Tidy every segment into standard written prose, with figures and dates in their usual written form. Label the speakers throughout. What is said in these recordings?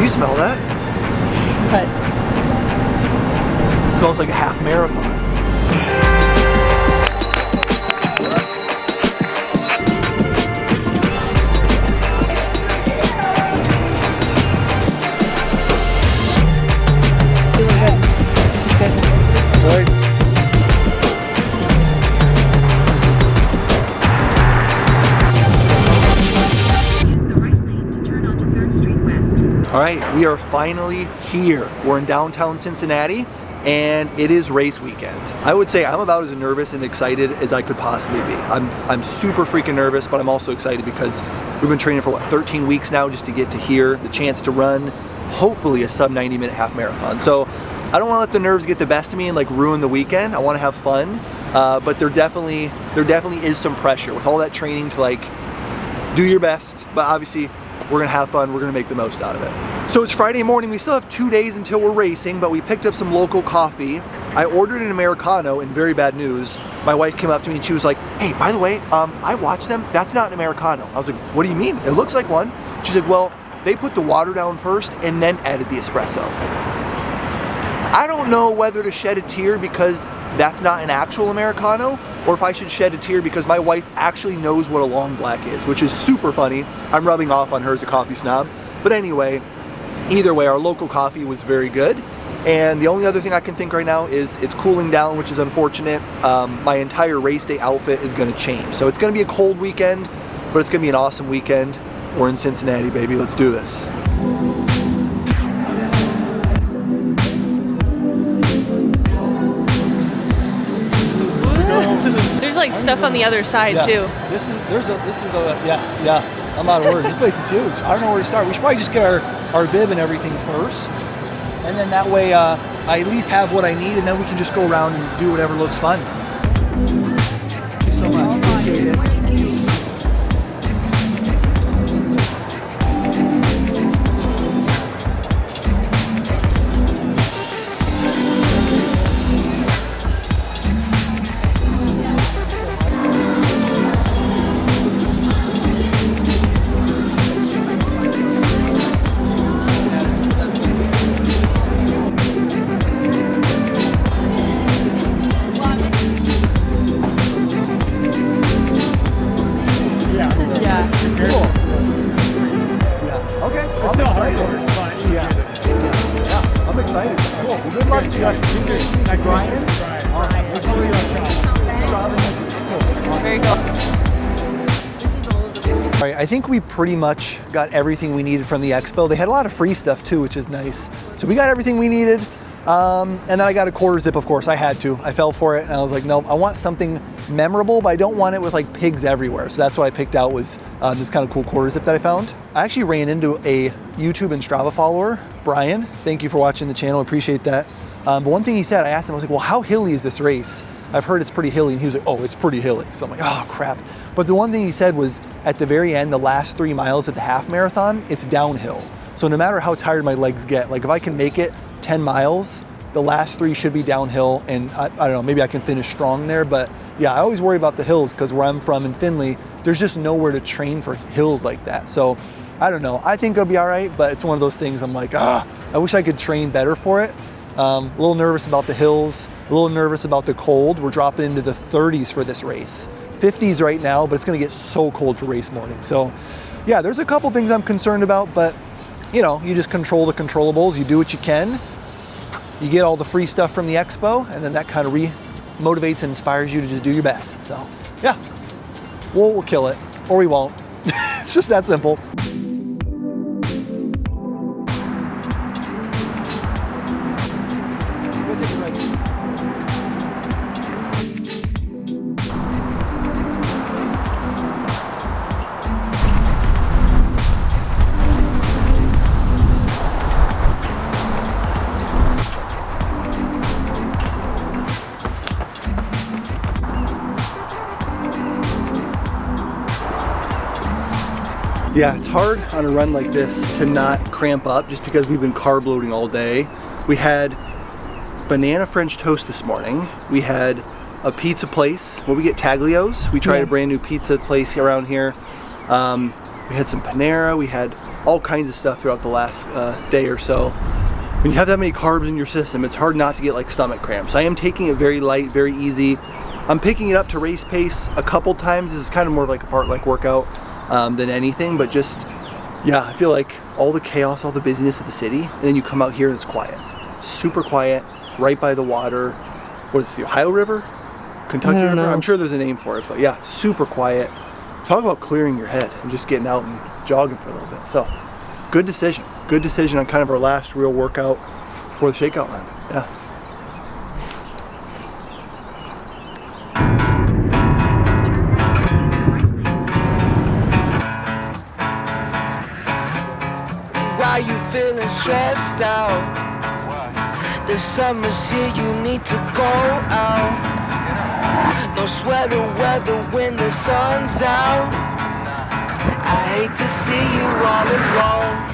Speaker 1: you smell that?
Speaker 2: But
Speaker 1: It smells like a half marathon. All right, we are finally here. We're in downtown Cincinnati, and it is race weekend. I would say I'm about as nervous and excited as I could possibly be. I'm super freaking nervous, but I'm also excited because we've been training for what, 13 weeks now just to get to here, the chance to run, hopefully a sub 90-minute half marathon. So I don't want to let the nerves get the best of me and like ruin the weekend. I want to have fun, but there definitely is some pressure with all that training to like do your best, but obviously we're gonna have fun, we're gonna make the most out of it. So it's Friday morning, we still have 2 days until we're racing, but we picked up some local coffee. I ordered an Americano, and very bad news, my wife came up to me and she was like, hey, by the way, I watched them, that's not an Americano. I was like, what do you mean? It looks like one. She's like, well, they put the water down first and then added the espresso. I don't know whether to shed a tear because that's not an actual Americano, or if I should shed a tear because my wife actually knows what a long black is, which is super funny. I'm rubbing off on her as a coffee snob. But anyway, either way, our local coffee was very good. And the only other thing I can think right now is it's cooling down, which is unfortunate. My entire race day outfit is gonna change. So it's gonna be a cold weekend, but it's gonna be an awesome weekend. We're in Cincinnati, baby, let's do this.
Speaker 2: there's like stuff on the other side too.
Speaker 1: This is yeah. I'm out of words. This place is huge. I don't know where to start. We should probably just get our bib and everything first, and then that way I at least have what I need, and then we can just go around and do whatever looks fun. Thank you so much. Appreciate it. I'm excited. Cool. Well, good luck to you. Brian.
Speaker 2: Very cool.
Speaker 1: All right, I think we pretty much got everything we needed from the Expo. They had a lot of free stuff too, which is nice. So we got everything we needed. And then I got a quarter zip, of course. I had to. I fell for it, and I was like, nope, I want something memorable, but I don't want it with like pigs everywhere. So that's what I picked out was this kind of cool quarter zip that I found. I actually ran into a YouTube and Strava follower, Brian. Thank you for watching the channel, appreciate that. But one thing he said, I asked him, I was like, well, how hilly is this race? I've heard it's pretty hilly, and he was like, oh, it's pretty hilly. So I'm like, oh crap. But the one thing he said was at the very end, the last 3 miles of the half marathon, it's downhill. So no matter how tired my legs get, like if I can make it 10 miles, the last 3 should be downhill, and I don't know, maybe I can finish strong there. But yeah, I always worry about the hills because where I'm from in Findlay, there's just nowhere to train for hills like that. So I don't know, I think it'll be all right, but it's one of those things I'm like, I wish I could train better for it. A little nervous about the hills, a little nervous about the cold. We're dropping into the 30s for this race. 50s right now, but it's gonna get so cold for race morning. So yeah, there's a couple things I'm concerned about, but you know, you just control the controllables, you do what you can. You get all the free stuff from the Expo, and then that kind of motivates and inspires you to just do your best. So yeah, we'll kill it, or we won't. It's just that simple. Yeah, it's hard on a run like this to not cramp up just because we've been carb loading all day. We had banana French toast this morning. We had a pizza place where we get Taglios. We tried a brand new pizza place around here. We had some Panera. We had all kinds of stuff throughout the last day or so. When you have that many carbs in your system, it's hard not to get like stomach cramps. I am taking it very light, very easy. I'm picking it up to race pace a couple times. This is kind of more of like a fartlek workout than anything, but just, yeah, I feel like all the chaos, all the busyness of the city, and then you come out here and it's quiet. Super quiet, right by the water. What is it, the Ohio River? Kentucky River? I'm sure there's a name for it, but yeah, super quiet. Talk about clearing your head and just getting out and jogging for a little bit. So, good decision. Good decision on kind of our last real workout for the Shakeout run. Yeah.
Speaker 3: Why you feeling stressed out? The summer's here, you need to go out. No sweater weather when the sun's out. I hate to see you all alone.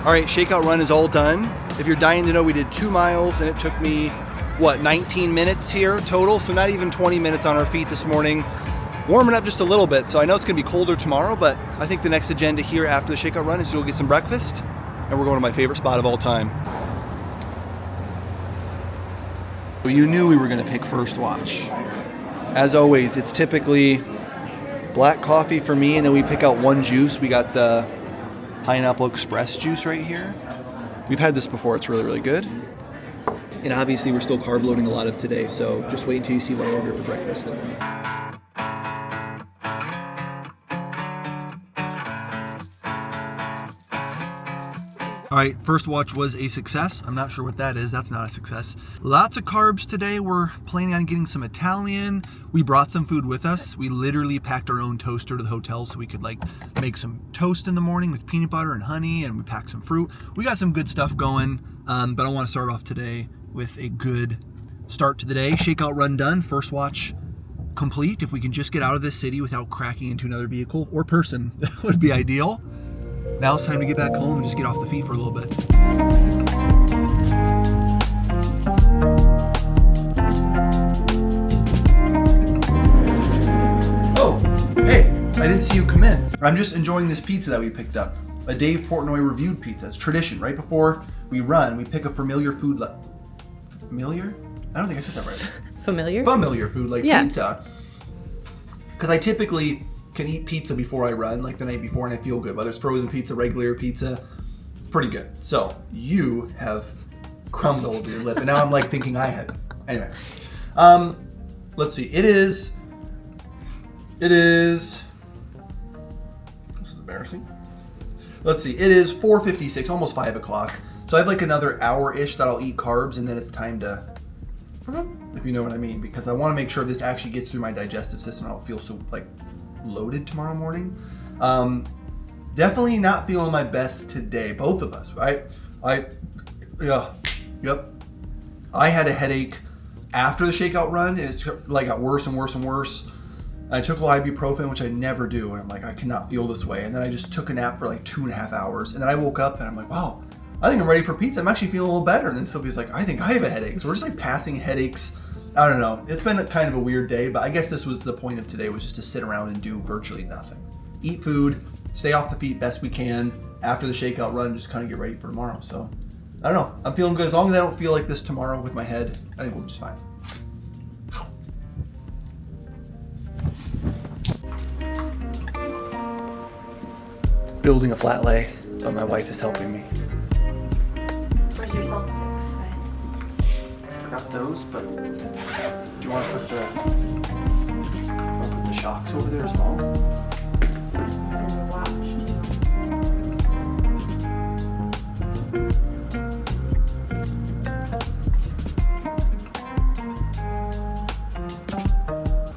Speaker 1: All right, Shakeout run is all done. If you're dying to know, we did 2 miles and it took me, what, 19 minutes here total? So not even 20 minutes on our feet this morning. Warming up just a little bit, so I know it's gonna be colder tomorrow, but I think the next agenda here after the Shakeout run is to go get some breakfast, and we're going to my favorite spot of all time. You knew we were gonna pick First Watch. As always, it's typically black coffee for me, and then we pick out one juice. We got the Pineapple Express juice right here. We've had this before, it's really, really good. And obviously we're still carb loading a lot of today, so just wait until you see what I order for breakfast. All right, First Watch was a success. I'm not sure what that is. That's not a success. Lots of carbs today. We're planning on getting some Italian. We brought some food with us. We literally packed our own toaster to the hotel so we could like make some toast in the morning with peanut butter and honey, and we packed some fruit. We got some good stuff going, but I want to start off today with a good start to the day. Shakeout run done. First Watch complete. If we can just get out of this city without cracking into another vehicle or person, that would be ideal. Now it's time to get back home and just get off the feet for a little bit. Oh, hey, I didn't see you come in. I'm just enjoying this pizza that we picked up. A Dave Portnoy reviewed pizza. It's tradition. Right before we run, we pick a familiar food. Familiar? I don't think I said that right.
Speaker 2: Familiar?
Speaker 1: Familiar food like pizza. Because I typically can eat pizza before I run, like the night before, and I feel good. Whether it's frozen pizza, regular pizza, it's pretty good. So you have crumbs all over your lip, and now I'm like thinking I had. Anyway, let's see. It is. This is embarrassing. Let's see. It is 4:56, almost 5 o'clock. So I have like another hour-ish that I'll eat carbs, and then it's time to, if you know what I mean, because I want to make sure this actually gets through my digestive system. I don't feel so like loaded tomorrow morning. Definitely not feeling my best today, both of us, right? Yep. I had a headache after the Shakeout run, and it's like got worse and worse and worse. I took a little ibuprofen, which I never do, and I'm like, I cannot feel this way. And then I just took a nap for like 2.5 hours, and then I woke up and I'm like, wow, I think I'm ready for pizza. I'm actually feeling a little better. And then Sylvia's like, I think I have a headache. So we're just like passing headaches. I don't know. It's been kind of a weird day, but I guess this was the point of today, was just to sit around and do virtually nothing. Eat food, stay off the feet best we can. After the Shakeout run, just kind of get ready for tomorrow. So I don't know. I'm feeling good. As long as I don't feel like this tomorrow with my head, I think we'll be just fine. Building a flat lay, but my wife is helping me.
Speaker 2: Where's your salt stick?
Speaker 1: Forgot those, but do you want to put the shocks over there as well?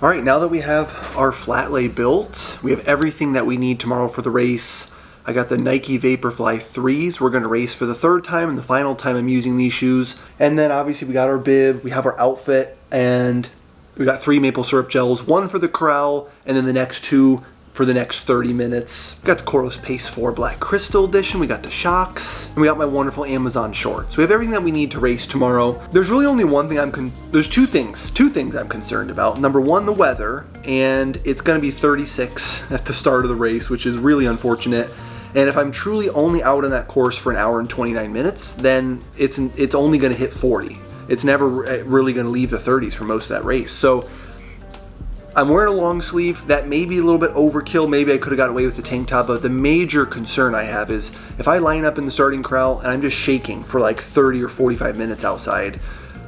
Speaker 1: All right, now that we have our flat lay built, we have everything that we need tomorrow for the race. I got the Nike Vaporfly 3s. We're gonna race for the third time and the final time I'm using these shoes. And then obviously we got our bib, we have our outfit, and we got 3 maple syrup gels, one for the corral, and then the next 2 for the next 30 minutes. We got the Coros Pace 4 Black Crystal Edition, we got the shocks, and we got my wonderful Amazon shorts. We have everything that we need to race tomorrow. There's really only one thing there's two things I'm concerned about. Number one, the weather, and it's gonna be 36 at the start of the race, which is really unfortunate. And if I'm truly only out on that course for an hour and 29 minutes, then it's only gonna hit 40. It's never really gonna leave the 30s for most of that race. So I'm wearing a long sleeve. That may be a little bit overkill. Maybe I could have gotten away with the tank top, but the major concern I have is if I line up in the starting corral and I'm just shaking for like 30 or 45 minutes outside,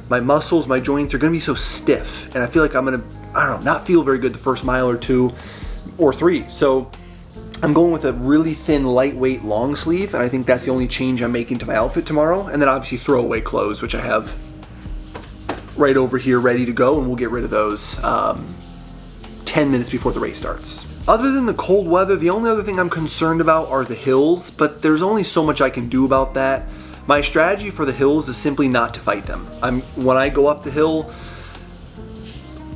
Speaker 1: my muscles, my joints are gonna be so stiff, and I feel like I'm gonna, I don't know, not feel very good the first mile or two or three. So I'm going with a really thin, lightweight long sleeve, and I think that's the only change I'm making to my outfit tomorrow. And then obviously throwaway clothes, which I have right over here ready to go, and we'll get rid of those 10 minutes before the race starts. Other than the cold weather, the only other thing I'm concerned about are the hills, but there's only so much I can do about that. My strategy for the hills is simply not to fight them. When I go up the hill,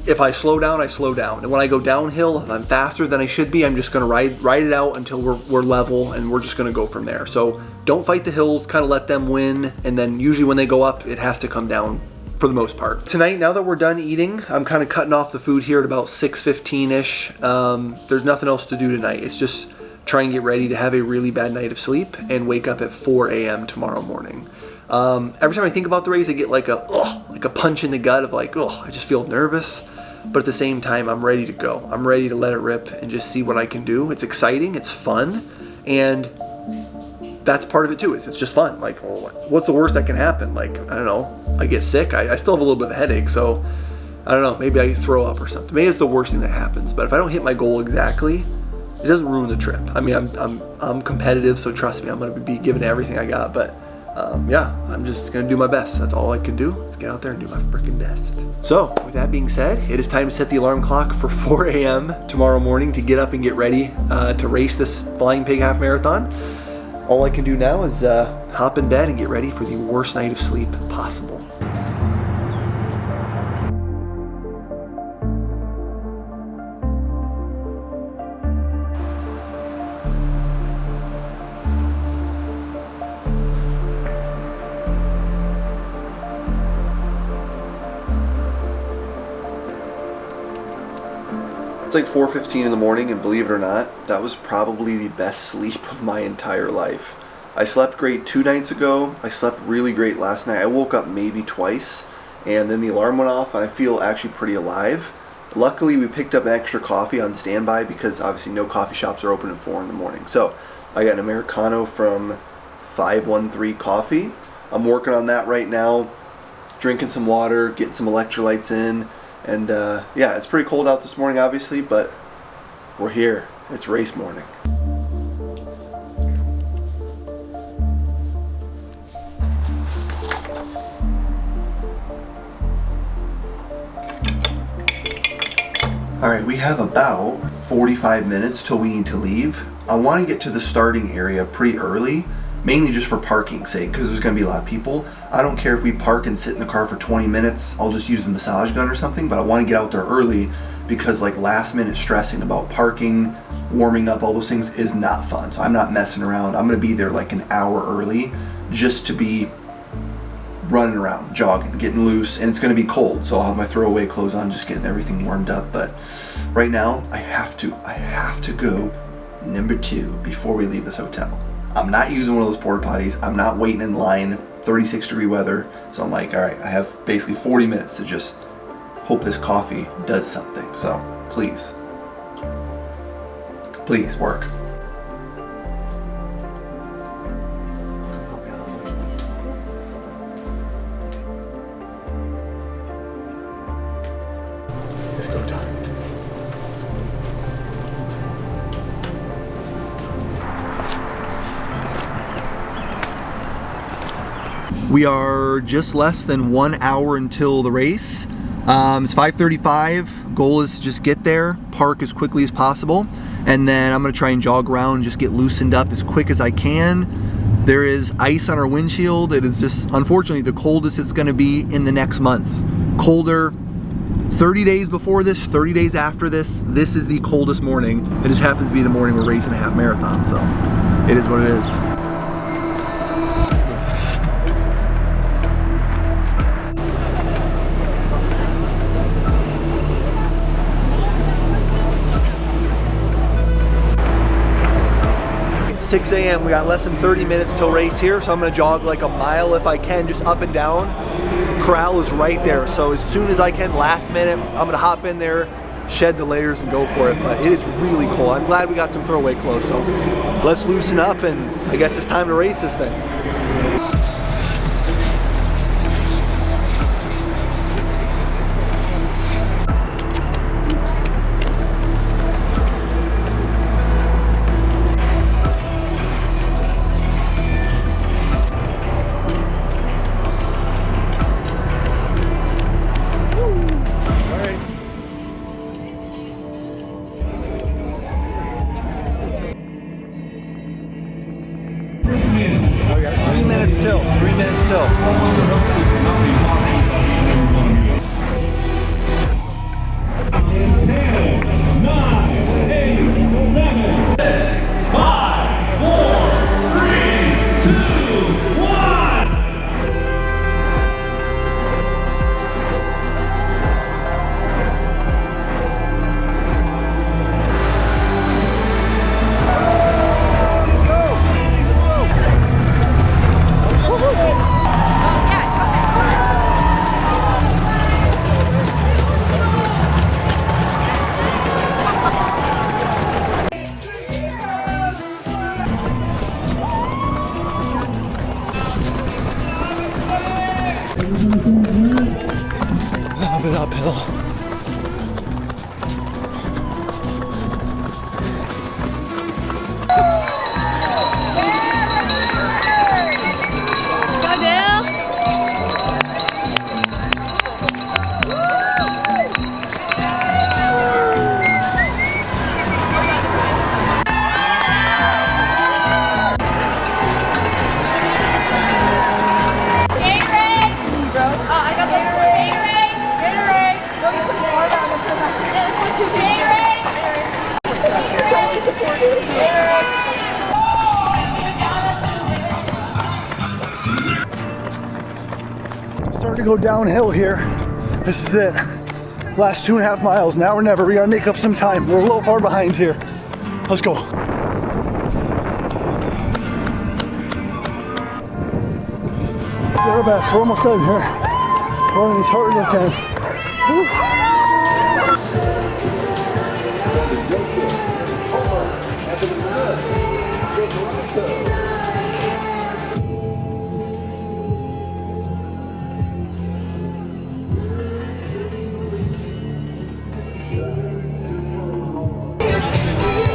Speaker 1: if I slow down, I slow down. And when I go downhill, if I'm faster than I should be, I'm just gonna ride it out until we're level, and we're just gonna go from there. So don't fight the hills, kind of let them win, and then usually when they go up, it has to come down for the most part. Tonight, now that we're done eating, I'm kind of cutting off the food here at about 6:15-ish. There's nothing else to do tonight. It's just try and get ready to have a really bad night of sleep and wake up at 4 a.m. tomorrow morning. Every time I think about the race, I get like a punch in the gut of like, oh, I just feel nervous. But at the same time, I'm ready to go. I'm ready to let it rip and just see what I can do. It's exciting, it's fun, and that's part of it too. It's just fun. Like, well, what's the worst that can happen? Like, I don't know, I get sick. I still have a little bit of a headache, so I don't know, maybe I throw up or something. Maybe it's the worst thing that happens, but if I don't hit my goal exactly, it doesn't ruin the trip. I mean, I'm competitive, so trust me, I'm gonna be giving everything I got, but yeah, I'm just gonna do my best. That's all I can do. Let's get out there and do my freaking best. So with that being said, it is time to set the alarm clock for 4 a.m. tomorrow morning to get up and get ready to race this Flying Pig half marathon. All I can do now is hop in bed and get ready for the worst night of sleep possible. It's like 4:15 in the morning, and believe it or not, that was probably the best sleep of my entire life. I slept great 2 nights ago. I slept really great last night. I woke up maybe twice, and then the alarm went off, and I feel actually pretty alive. Luckily, we picked up an extra coffee on standby because obviously no coffee shops are open at 4 in the morning. So I got an Americano from 513 Coffee. I'm working on that right now, drinking some water, getting some electrolytes in. And yeah, it's pretty cold out this morning, obviously, but we're here. It's race morning. All right, we have about 45 minutes till we need to leave. I want to get to the starting area pretty early, mainly just for parking's sake, because there's going to be a lot of people. I don't care if we park and sit in the car for 20 minutes. I'll just use the massage gun or something, but I want to get out there early because like last minute stressing about parking, warming up, all those things is not fun. So I'm not messing around. I'm going to be there like an hour early just to be running around, jogging, getting loose, and it's going to be cold. So I'll have my throwaway clothes on, just getting everything warmed up. But right now I have to go number 2 before we leave this hotel. I'm not using one of those porta potties. I'm not waiting in line, 36-degree weather. So I'm like, all right, I have basically 40 minutes to just hope this coffee does something. So please work. Let's go time. We are just less than 1 hour until the race. It's 5:35. Goal is to just get there, park as quickly as possible, and then I'm gonna try and jog around, just get loosened up as quick as I can. There is ice on our windshield. It is just, unfortunately, the coldest it's gonna be in the next month. Colder 30 days before this, 30 days after this. This is the coldest morning It just happens to be the morning we're racing a half marathon, so it is what it is. 6 a.m. We got less than 30 minutes till race here, so I'm gonna jog like a mile if I can, just up and down. Corral is right there, so as soon as I can, last minute, I'm gonna hop in there, shed the layers and go for it. But it is really cold. I'm glad we got some throwaway clothes, so let's loosen up and I guess it's time to race this thing. Okay, 3 minutes till. 3 minutes till.
Speaker 4: 10, 9, 8, 7, 6, 5, 4, 3, 2, 1.
Speaker 1: A bit uphill. Starting to go downhill here. This is it. Last 2.5 miles, now or never. We gotta make up some time. We're a little far behind here. Let's go. Do our best. We're almost done here. Running as hard as I can. Whew.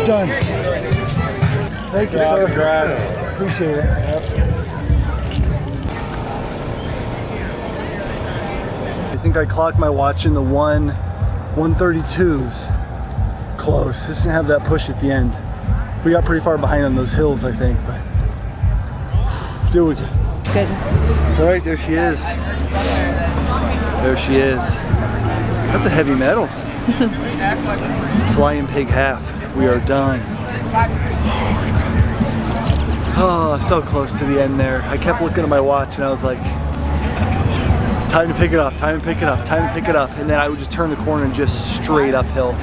Speaker 1: Done. Thank you, sir. Congrats. Appreciate it. I think I clocked my watch in the 132s. Close. Just didn't have that push at the end. We got pretty far behind on those hills, I think, but do we good.
Speaker 2: Good.
Speaker 1: All right, there she is. There she is. That's a heavy medal. Flying pig half. We are done. Oh, so close to the end there. I kept looking at my watch and I was like, time to pick it up, time to pick it up, time to pick it up. And then I would just turn the corner and just straight uphill.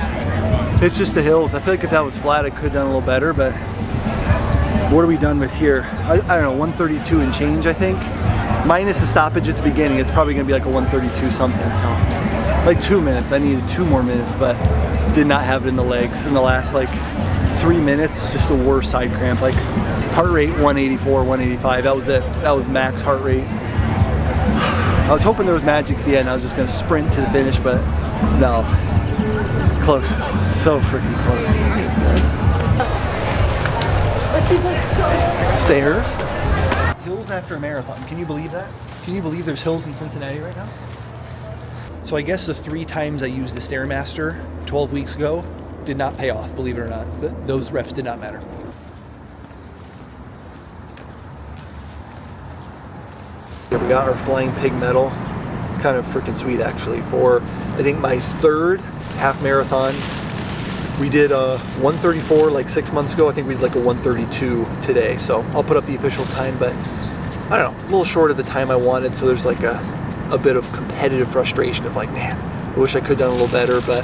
Speaker 1: It's just the hills. I feel like if that was flat, I could have done a little better, but what are we done with here? I don't know, 132 and change, I think. Minus the stoppage at the beginning, it's probably gonna be like a 132 something, so. Like 2 minutes, I needed 2 more minutes, but did not have it in the legs. In the last like 3 minutes, just the worst side cramp. Like heart rate 184, 185, that was it. That was max heart rate. I was hoping there was magic at the end. I was just gonna sprint to the finish, but no. Close, so freaking close. Stairs. Hills after a marathon, can you believe that? Can you believe there's hills in Cincinnati right now? So I guess the 3 times I used the Stairmaster 12 weeks ago did not pay off, believe it or not. Those reps did not matter. Yeah, we got our flying pig medal. It's kind of freaking sweet actually for, I think, my 3rd half marathon We did a 134 like 6 months ago. I think we did like a 132 today. So I'll put up the official time, but I don't know, a little short of the time I wanted. So there's like a bit of competitive frustration of like, man, I wish I could have done a little better. But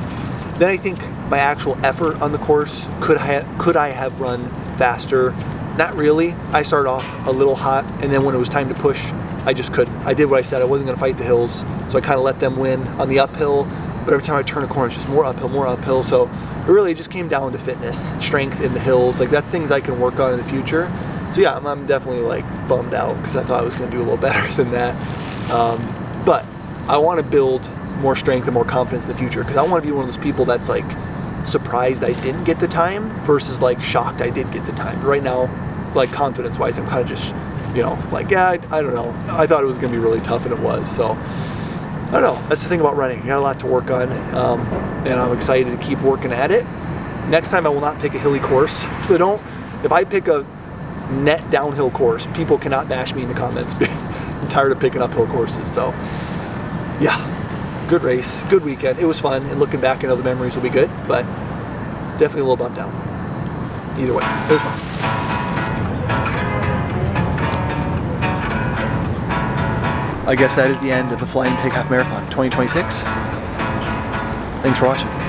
Speaker 1: then I think my actual effort on the course, could I have run faster? Not really. I started off a little hot, and then when it was time to push, I just couldn't. I did what I said. I wasn't going to fight the hills, so I kind of let them win on the uphill. But every time I turn a corner, it's just more uphill, more uphill. So it really just came down to fitness, strength in the hills. Like that's things I can work on in the future. So yeah, I'm definitely like bummed out because I thought I was going to do a little better than that. But I want to build more strength and more confidence in the future because I want to be one of those people that's like surprised I didn't get the time versus like shocked I did get the time. Right now, like confidence wise, I'm kind of just, you know, like, yeah, I don't know. I thought it was going to be really tough and it was. So I don't know. That's the thing about running. You got a lot to work on, and I'm excited to keep working at it. Next time I will not pick a hilly course. So if I pick a net downhill course, people cannot bash me in the comments. I'm tired of picking uphill courses. So yeah, good race, good weekend. It was fun, and looking back, I know the memories will be good, but definitely a little bummed out. Either way, it was fun. I guess that is the end of the Flying Pig Half Marathon 2026. Thanks for watching.